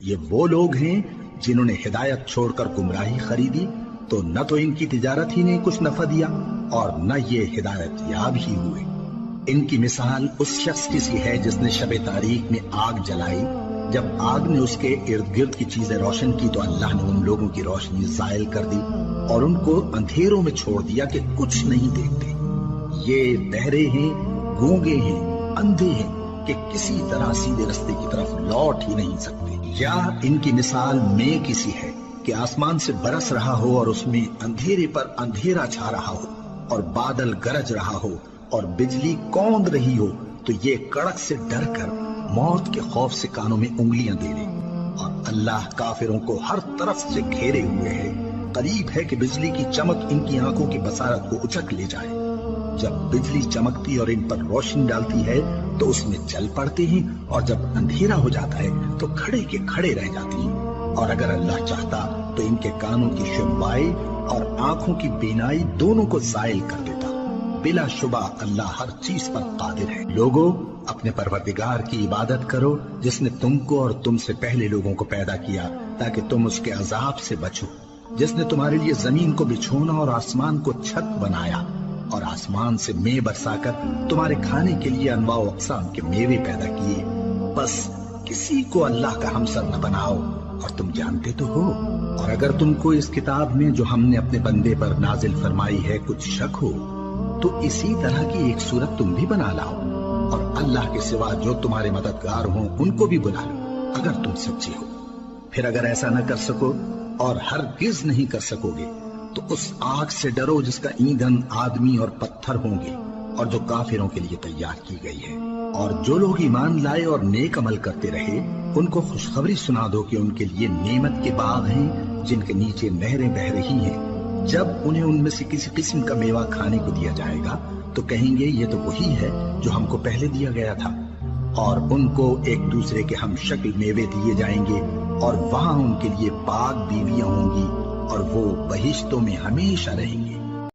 یہ وہ لوگ ہیں جنہوں نے ہدایت چھوڑ کر گمراہی خریدی، تو نہ تو ان کی تجارت ہی نے کچھ نفع دیا اور نہ یہ ہدایت یاب ہی ہوئے۔ ان کی مثال اس شخص کی سی ہے جس نے شب تاریک میں آگ جلائی، جب آگ نے اس کے ارد گرد کی چیزیں روشن کی تو اللہ نے ان لوگوں کی روشنی زائل کر دی اور ان کو اندھیروں میں چھوڑ دیا کہ کچھ نہیں دیکھتے۔ یہ بہرے ہیں، گونگے ہیں، اندھے ہیں کہ کسی طرح سیدھے رستے کی طرف لوٹ ہی نہیں سکتے۔ یا ان کی مثال میں کسی ہے کہ آسمان سے برس رہا ہو اور اس میں اندھیرے پر اندھیرا چھا رہا ہو اور بادل گرج رہا ہو اور بجلی کوند رہی ہو، تو یہ کڑک سے ڈر کر موت کے خوف سے کانوں میں انگلیاں دے لے۔ اور اللہ کافروں کو ہر طرف سے گھیرے ہوئے ہے، قریب ہے کہ بجلی کی چمک ان کی آنکھوں کی بصارت کو اچک لے جائے۔ جب بجلی چمکتی اور ان پر روشنی ڈالتی ہے تو اس میں چل پڑتے ہیں، اور جب اندھیرا ہو جاتا ہے تو کھڑے کے کھڑے رہ جاتے ہیں۔ اور اگر اللہ چاہتا تو ان کے کانوں کی شنوائی اور آنکھوں کی بینائی دونوں کو زائل کر دیتا۔ بلا شبہ اللہ ہر چیز پر قادر ہے۔ لوگو، اپنے پروردگار کی عبادت کرو جس نے تم کو اور تم سے پہلے لوگوں کو پیدا کیا تاکہ تم اس کے عذاب سے بچو، جس نے تمہارے لیے زمین کو بچھونا اور آسمان کو چھت بنایا اور آسمان سے مے برسا کر تمہارے کھانے کے لیے انواع و اقسام کے میوے پیدا کیے۔ بس کسی کو اللہ کا ہمسر نہ بناؤ، اور تم جانتے تو ہو۔ اور اگر تم کو اس کتاب میں جو ہم نے اپنے بندے پر نازل فرمائی ہے کچھ شک ہو تو اسی طرح کی ایک صورت تم بھی بنا لاؤ، اور اللہ کے سوا جو تمہارے مددگار ہوں ان کو بھی بلا لو اگر تم سچے ہو۔ پھر اگر ایسا نہ کر سکو اور ہرگز نہیں کر سکو گے تو اس آگ سے ڈرو جس کا ایندھن آدمی اور پتھر ہوں گے اور جو کافروں کے لیے تیار کی گئی ہے۔ اور جو لوگ ایمان لائے اور نیک عمل کرتے رہے ان کو خوشخبری سنا دو کہ ان کے لیے نعمت کے باغ ہیں جن کے نیچے نہریں بہہ رہی ہیں۔ جب انہیں ان میں سے کسی قسم کا میوہ کھانے کو دیا جائے گا تو کہیں گے یہ تو وہی ہے جو ہم کو پہلے دیا گیا تھا، اور ان کو ایک دوسرے کے ہم شکل میوے دیے جائیں گے، اور وہاں ان کے لیے پاک بیویاں ہوں گی اور وہ بہشتوں میں ہمیشہ رہیں گے۔